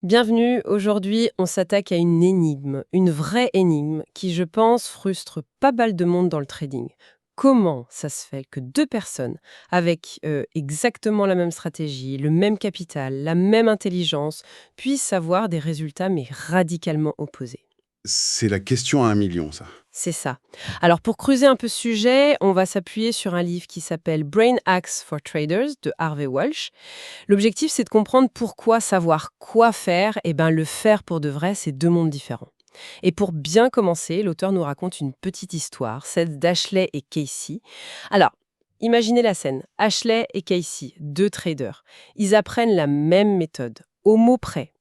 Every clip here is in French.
Bienvenue, aujourd'hui on s'attaque à une énigme, une vraie énigme qui je pense frustre pas mal de monde dans le trading. Comment ça se fait que deux personnes avec exactement la même stratégie, le même capital, la même intelligence puissent avoir des résultats mais radicalement opposés? C'est la question à 1 million, ça. C'est ça. Alors pour creuser un peu ce sujet, on va s'appuyer sur un livre qui s'appelle Brain Hacks for Traders de Harvey Walsh. L'objectif, c'est de comprendre pourquoi savoir quoi faire, et ben le faire pour de vrai, c'est deux mondes différents. Et pour bien commencer, l'auteur nous raconte une petite histoire, celle d'Ashley et Casey. Alors, imaginez la scène. Ashley et Casey, deux traders. Ils apprennent la même méthode, au mot près.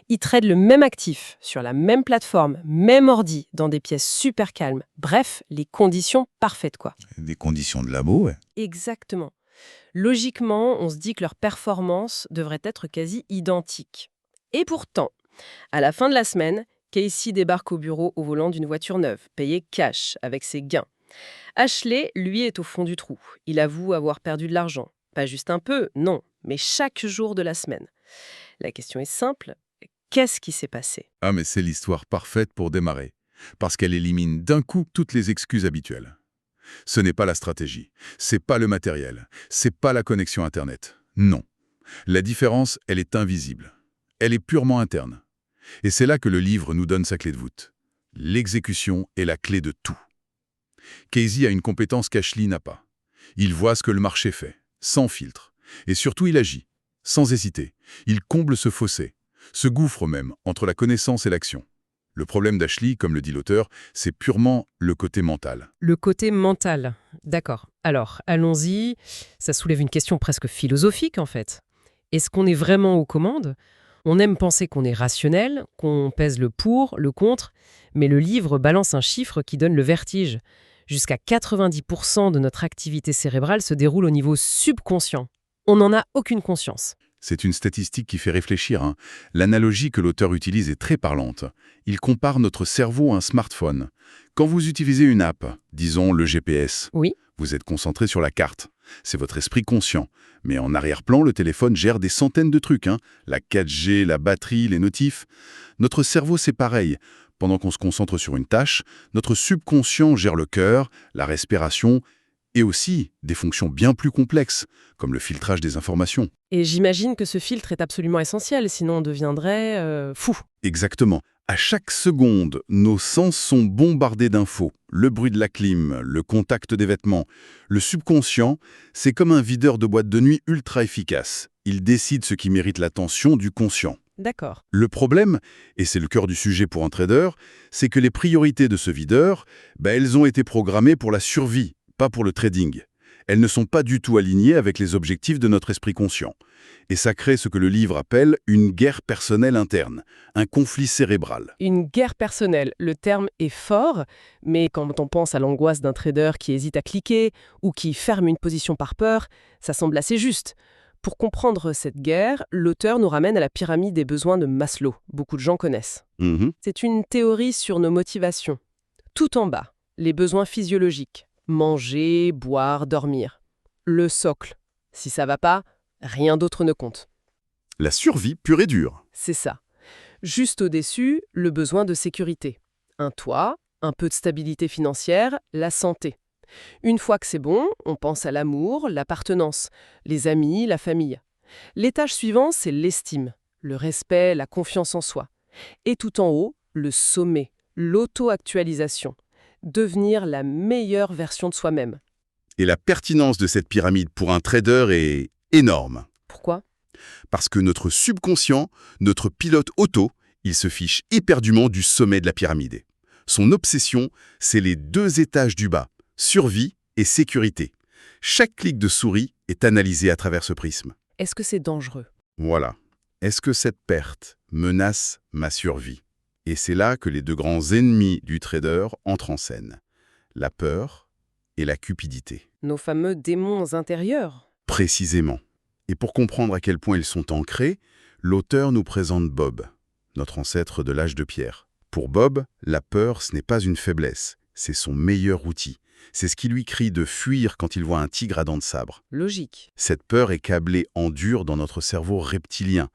Ils tradent le même actif, sur la même plateforme, même ordi, dans des pièces super calmes. Bref, les conditions parfaites, quoi. Des conditions de labo, ouais. Exactement. Logiquement, on se dit que leur performance devrait être quasi identique. Et pourtant, à la fin de la semaine, Casey débarque au bureau au volant d'une voiture neuve, payée cash, avec ses gains. Ashley, lui, est au fond du trou. Il avoue avoir perdu de l'argent. Pas juste un peu, non, mais chaque jour de la semaine. La question est simple, qu'est-ce qui s'est passé? Ah, mais c'est l'histoire parfaite pour démarrer. Parce qu'elle élimine d'un coup toutes les excuses habituelles. Ce n'est pas la stratégie, c'est pas le matériel, c'est pas la connexion Internet. Non. La différence, elle est invisible. Elle est purement interne. Et c'est là que le livre nous donne sa clé de voûte. L'exécution est la clé de tout. Casey a une compétence qu'Ashley n'a pas. Il voit ce que le marché fait, sans filtre. Et surtout, il agit, sans hésiter. Il comble ce fossé, ce gouffre même, entre la connaissance et l'action. Le problème d'Ashley, comme le dit l'auteur, c'est purement le côté mental. Le côté mental. D'accord. Alors, allons-y. Ça soulève une question presque philosophique, en fait. Est-ce qu'on est vraiment aux commandes? On aime penser qu'on est rationnel, qu'on pèse le pour, le contre, mais le livre balance un chiffre qui donne le vertige. Jusqu'à 90% de notre activité cérébrale se déroule au niveau subconscient. On n'en a aucune conscience. C'est une statistique qui fait réfléchir, hein. L'analogie que l'auteur utilise est très parlante. Il compare notre cerveau à un smartphone. Quand vous utilisez une app, disons le GPS, Oui, vous êtes concentré sur la carte. C'est votre esprit conscient. Mais en arrière-plan, le téléphone gère des centaines de trucs, hein. La 4G, la batterie, les notifs. Notre cerveau, c'est pareil. Pendant qu'on se concentre sur une tâche, notre subconscient gère le cœur, la respiration et aussi des fonctions bien plus complexes, comme le filtrage des informations. et j'imagine que ce filtre est absolument essentiel, sinon on deviendrait fou. Exactement. À chaque seconde, nos sens sont bombardés d'infos. Le bruit de la clim, le contact des vêtements. Le subconscient, c'est comme un videur de boîte de nuit ultra efficace. Il décide ce qui mérite l'attention du conscient. D'accord. Le problème, et c'est le cœur du sujet pour un trader, c'est que les priorités de ce videur, elles ont été programmées pour la survie, pas pour le trading. Elles ne sont pas du tout alignées avec les objectifs de notre esprit conscient. Et ça crée ce que le livre appelle une guerre personnelle interne, un conflit cérébral. Une guerre personnelle, le terme est fort, mais quand on pense à l'angoisse d'un trader qui hésite à cliquer ou qui ferme une position par peur, ça semble assez juste. Pour comprendre cette guerre, l'auteur nous ramène à la pyramide des besoins de Maslow. Beaucoup de gens connaissent. Mhm. C'est une théorie sur nos motivations. Tout en bas, les besoins physiologiques. Manger, boire, dormir. Le socle. Si ça va pas, rien d'autre ne compte. La survie pure et dure. C'est ça. Juste au-dessus, le besoin de sécurité. Un toit, un peu de stabilité financière, la santé. Une fois que c'est bon, on pense à l'amour, l'appartenance, les amis, la famille. L'étage suivant, c'est l'estime, le respect, la confiance en soi. Et tout en haut, le sommet, l'auto-actualisation. Devenir la meilleure version de soi-même. Et la pertinence de cette pyramide pour un trader est énorme. Pourquoi? Parce que notre subconscient, notre pilote auto, il se fiche éperdument du sommet de la pyramide. Son obsession, c'est les 2 étages du bas, survie et sécurité. Chaque clic de souris est analysé à travers ce prisme. Est-ce que c'est dangereux? Voilà. Est-ce que cette perte menace ma survie? Et c'est là que les 2 grands ennemis du trader entrent en scène. La peur et la cupidité. Nos fameux démons intérieurs. Précisément. Et pour comprendre à quel point ils sont ancrés, l'auteur nous présente Bob, notre ancêtre de l'âge de pierre. Pour Bob, la peur, ce n'est pas une faiblesse, c'est son meilleur outil. C'est ce qui lui crie de fuir quand il voit un tigre à dents de sabre. Logique. Cette peur est câblée en dur dans notre cerveau reptilien.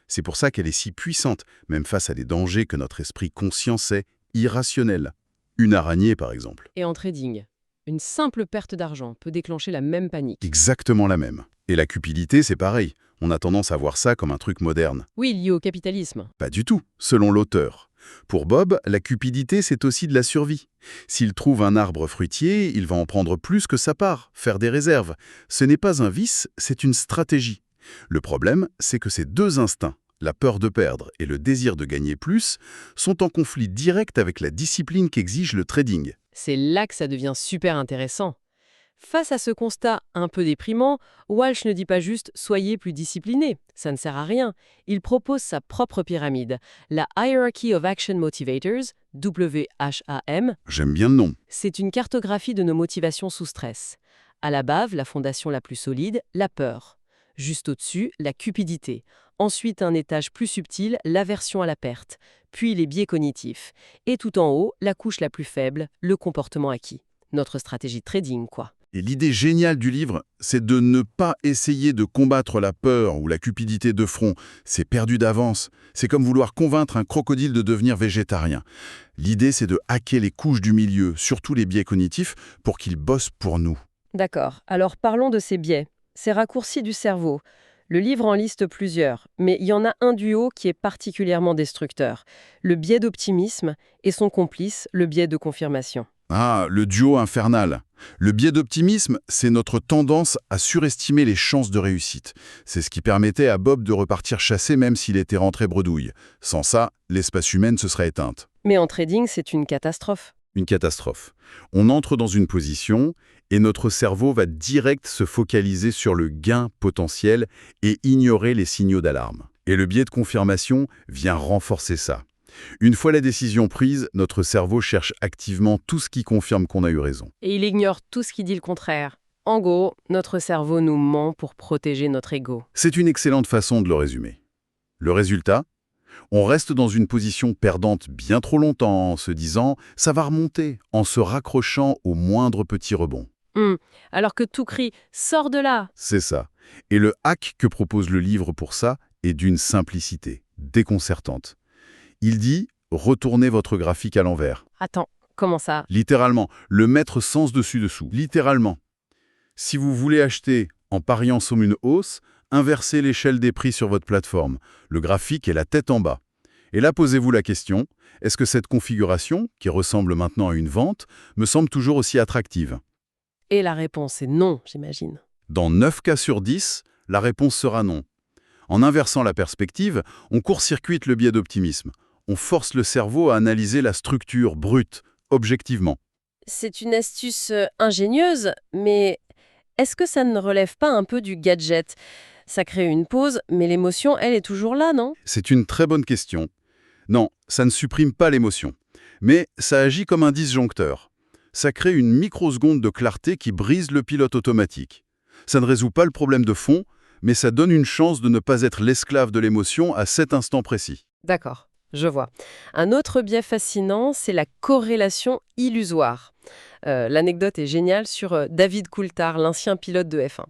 C'est pour ça qu'elle est si puissante, même face à des dangers que notre esprit conscient sait irrationnels. Une araignée, par exemple. Et en trading, une simple perte d'argent peut déclencher la même panique. Exactement la même. Et la cupidité, c'est pareil. On a tendance à voir ça comme un truc moderne. Oui, lié au capitalisme. Pas du tout, selon l'auteur. Pour Bob, la cupidité, c'est aussi de la survie. S'il trouve un arbre fruitier, il va en prendre plus que sa part, faire des réserves. Ce n'est pas un vice, c'est une stratégie. Le problème, c'est que ces deux instincts, la peur de perdre et le désir de gagner plus, sont en conflit direct avec la discipline qu'exige le trading. C'est là que ça devient super intéressant. Face à ce constat un peu déprimant, Walsh ne dit pas juste « soyez plus disciplinés », ça ne sert à rien. Il propose sa propre pyramide, la Hierarchy of Action Motivators, WHAM. J'aime bien le nom. C'est une cartographie de nos motivations sous stress. À la base, la fondation la plus solide, la peur. Juste au-dessus, la cupidité. Ensuite, un étage plus subtil, l'aversion à la perte. Puis les biais cognitifs. Et tout en haut, la couche la plus faible, le comportement acquis. Notre stratégie de trading, quoi. Et l'idée géniale du livre, c'est de ne pas essayer de combattre la peur ou la cupidité de front. C'est perdu d'avance. C'est comme vouloir convaincre un crocodile de devenir végétarien. L'idée, c'est de hacker les couches du milieu, surtout les biais cognitifs, pour qu'ils bossent pour nous. D'accord. Alors parlons de ces biais, ces raccourcis du cerveau. Le livre en liste plusieurs, mais il y en a un duo qui est particulièrement destructeur. Le biais d'optimisme et son complice, le biais de confirmation. Ah, le duo infernal. Le biais d'optimisme, c'est notre tendance à surestimer les chances de réussite. C'est ce qui permettait à Bob de repartir chasser même s'il était rentré bredouille. Sans ça, l'espèce humaine se serait éteinte. Mais en trading, c'est une catastrophe. Une catastrophe. On entre dans une position et notre cerveau va direct se focaliser sur le gain potentiel et ignorer les signaux d'alarme. Et le biais de confirmation vient renforcer ça. Une fois la décision prise, notre cerveau cherche activement tout ce qui confirme qu'on a eu raison. Et il ignore tout ce qui dit le contraire. En gros, notre cerveau nous ment pour protéger notre ego. C'est une excellente façon de le résumer. Le résultat ? On reste dans une position perdante bien trop longtemps en se disant « ça va remonter » en se raccrochant au moindre petit rebond. Alors que tout crie « sors de là !» C'est ça. Et le hack que propose le livre pour ça est d'une simplicité déconcertante. Il dit « retournez votre graphique à l'envers ». Attends, comment ça? Littéralement, le mettre sens dessus-dessous. Littéralement. Si vous voulez acheter en pariant sur une hausse, inversez l'échelle des prix sur votre plateforme. Le graphique est la tête en bas. Et là, posez-vous la question, est-ce que cette configuration, qui ressemble maintenant à une vente, me semble toujours aussi attractive? Et la réponse est non, j'imagine. Dans 9 cas sur 10, la réponse sera non. En inversant la perspective, on court-circuite le biais d'optimisme. On force le cerveau à analyser la structure brute, objectivement. C'est une astuce ingénieuse, mais est-ce que ça ne relève pas un peu du gadget? Ça crée une pause, mais l'émotion, elle est toujours là, non? C'est une très bonne question. Non, ça ne supprime pas l'émotion. Mais ça agit comme un disjoncteur. Ça crée une microseconde de clarté qui brise le pilote automatique. Ça ne résout pas le problème de fond, mais ça donne une chance de ne pas être l'esclave de l'émotion à cet instant précis. D'accord, je vois. Un autre biais fascinant, c'est la corrélation illusoire. L'anecdote est géniale sur David Coulthard, l'ancien pilote de F1.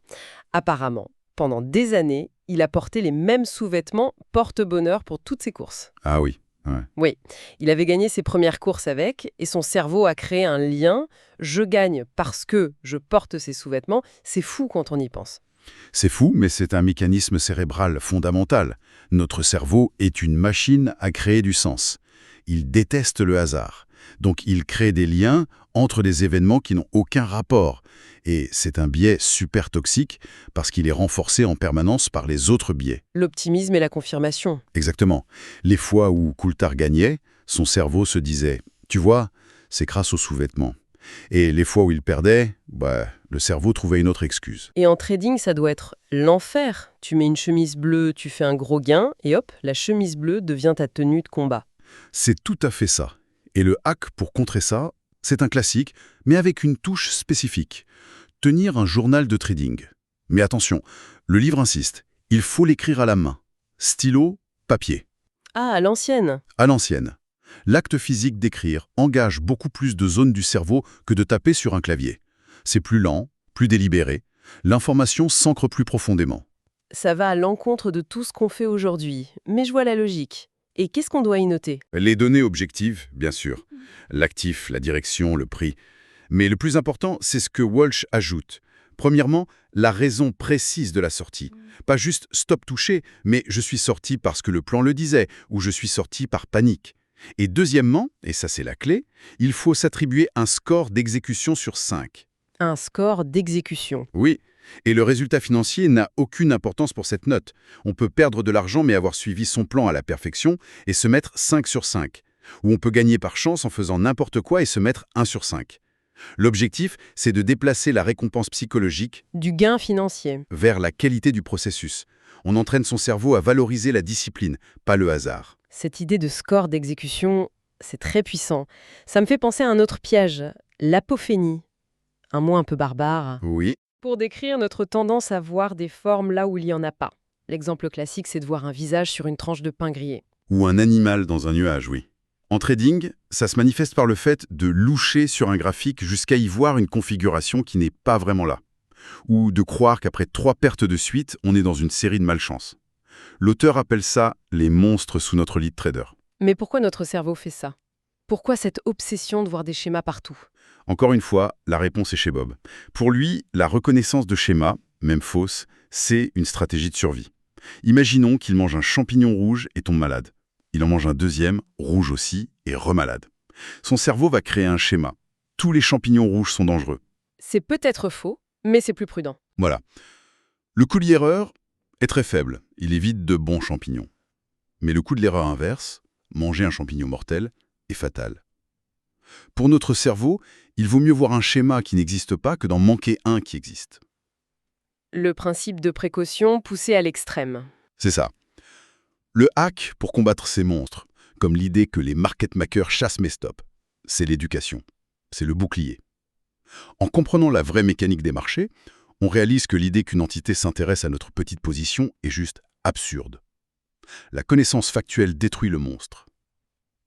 Apparemment, pendant des années, il a porté les mêmes sous-vêtements porte-bonheur pour toutes ses courses. Ah oui, ouais. Oui, il avait gagné ses premières courses avec, et son cerveau a créé un lien. Je gagne parce que je porte ces sous-vêtements. C'est fou quand on y pense. C'est fou, mais c'est un mécanisme cérébral fondamental. Notre cerveau est une machine à créer du sens. Il déteste le hasard. Donc il crée des liens entre des événements qui n'ont aucun rapport. Et c'est un biais super toxique parce qu'il est renforcé en permanence par les autres biais. L'optimisme et la confirmation. Exactement. Les fois où Coulthard gagnait, son cerveau se disait « Tu vois, c'est grâce aux sous-vêtements ». Et les fois où il perdait, le cerveau trouvait une autre excuse. Et en trading, ça doit être l'enfer. Tu mets une chemise bleue, tu fais un gros gain, et hop, la chemise bleue devient ta tenue de combat. C'est tout à fait ça. Et le hack pour contrer ça, c'est un classique, mais avec une touche spécifique. Tenir un journal de trading. Mais attention, le livre insiste, il faut l'écrire à la main. Stylo, papier. Ah, à l'ancienne. À l'ancienne. L'acte physique d'écrire engage beaucoup plus de zones du cerveau que de taper sur un clavier. C'est plus lent, plus délibéré. L'information s'ancre plus profondément. Ça va à l'encontre de tout ce qu'on fait aujourd'hui, mais je vois la logique. Et qu'est-ce qu'on doit y noter? Les données objectives, bien sûr. L'actif, la direction, le prix. Mais le plus important, c'est ce que Walsh ajoute. Premièrement, la raison précise de la sortie. Pas juste « stop toucher », mais « je suis sorti parce que le plan le disait » ou « je suis sorti par panique ». Et deuxièmement, et ça c'est la clé, il faut s'attribuer un score d'exécution sur 5. Un score d'exécution. Oui, et le résultat financier n'a aucune importance pour cette note. On peut perdre de l'argent mais avoir suivi son plan à la perfection et se mettre 5 sur 5. Ou on peut gagner par chance en faisant n'importe quoi et se mettre 1 sur 5. L'objectif, c'est de déplacer la récompense psychologique Du gain financier. vers la qualité du processus. On entraîne son cerveau à valoriser la discipline, pas le hasard. Cette idée de score d'exécution, c'est très puissant. Ça me fait penser à un autre piège, l'apophénie. Un mot un peu barbare. Oui, Pour décrire notre tendance à voir des formes là où il n'y en a pas. L'exemple classique, c'est de voir un visage sur une tranche de pain grillé. ou un animal dans un nuage, oui. En trading, ça se manifeste par le fait de loucher sur un graphique jusqu'à y voir une configuration qui n'est pas vraiment là. Ou de croire qu'après 3 pertes de suite, on est dans une série de malchance. L'auteur appelle ça « les monstres sous notre lit de trader ». Mais pourquoi notre cerveau fait ça? Pourquoi cette obsession de voir des schémas partout? Encore une fois, la réponse est chez Bob. Pour lui, la reconnaissance de schémas, même fausse, c'est une stratégie de survie. Imaginons qu'il mange un champignon rouge et tombe malade. Il en mange un deuxième, rouge aussi, et remalade. Son cerveau va créer un schéma. Tous les champignons rouges sont dangereux. C'est peut-être faux, mais c'est plus prudent. Voilà. Le coût de l'erreur est très faible. Il évite de bons champignons. Mais le coût de l'erreur inverse, manger un champignon mortel, est fatal. Pour notre cerveau, il vaut mieux voir un schéma qui n'existe pas que d'en manquer un qui existe. Le principe de précaution poussé à l'extrême. C'est ça. Le hack pour combattre ces monstres, comme l'idée que les market makers chassent mes stops, c'est l'éducation. C'est le bouclier. En comprenant la vraie mécanique des marchés, on réalise que l'idée qu'une entité s'intéresse à notre petite position est juste absurde. La connaissance factuelle détruit le monstre.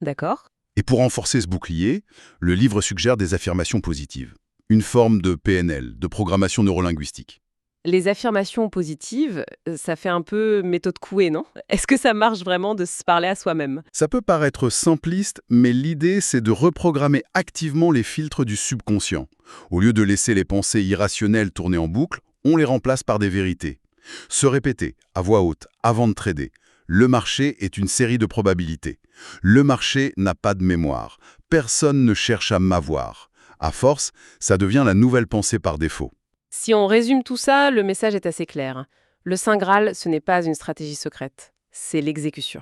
D'accord? Et pour renforcer ce bouclier, le livre suggère des affirmations positives. Une forme de PNL, de programmation neurolinguistique. Les affirmations positives, ça fait un peu méthode Coué, non? Est-ce que ça marche vraiment de se parler à soi-même? Ça peut paraître simpliste, mais l'idée, c'est de reprogrammer activement les filtres du subconscient. Au lieu de laisser les pensées irrationnelles tourner en boucle, on les remplace par des vérités. Se répéter, à voix haute, avant de trader. Le marché est une série de probabilités. Le marché n'a pas de mémoire. Personne ne cherche à m'avoir. À force, ça devient la nouvelle pensée par défaut. Si on résume tout ça, le message est assez clair. Le Saint Graal, ce n'est pas une stratégie secrète, c'est l'exécution.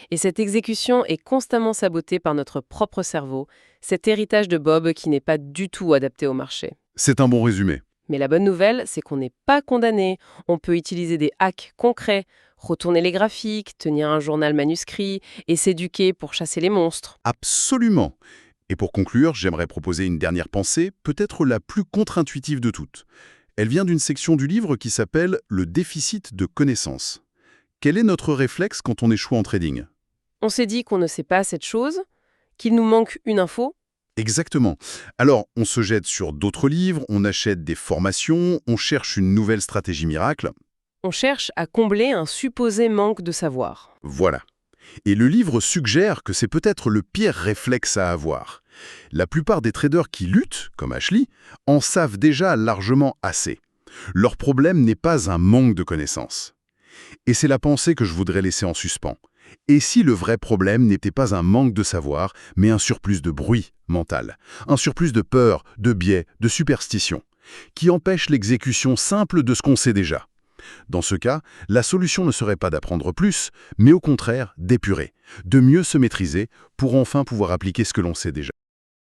Et cette exécution est constamment sabotée par notre propre cerveau, cet héritage de Bob qui n'est pas du tout adapté au marché. C'est un bon résumé. Mais la bonne nouvelle, c'est qu'on n'est pas condamné. On peut utiliser des hacks concrets, retourner les graphiques, tenir un journal manuscrit et s'éduquer pour chasser les monstres. Absolument. Et pour conclure, j'aimerais proposer une dernière pensée, peut-être la plus contre-intuitive de toutes. Elle vient d'une section du livre qui s'appelle « Le déficit de connaissances ». Quel est notre réflexe quand on échoue en trading? On s'est dit qu'on ne sait pas cette chose, qu'il nous manque une info. Exactement. Alors, on se jette sur d'autres livres, on achète des formations, on cherche une nouvelle stratégie miracle. On cherche à combler un supposé manque de savoir. Voilà. Et le livre suggère que c'est peut-être le pire réflexe à avoir. La plupart des traders qui luttent, comme Ashley, en savent déjà largement assez. Leur problème n'est pas un manque de connaissances. Et c'est la pensée que je voudrais laisser en suspens. Et si le vrai problème n'était pas un manque de savoir, mais un surplus de bruit mental, un surplus de peur, de biais, de superstition, qui empêche l'exécution simple de ce qu'on sait déjà? Dans ce cas, la solution ne serait pas d'apprendre plus, mais au contraire d'épurer, de mieux se maîtriser pour enfin pouvoir appliquer ce que l'on sait déjà.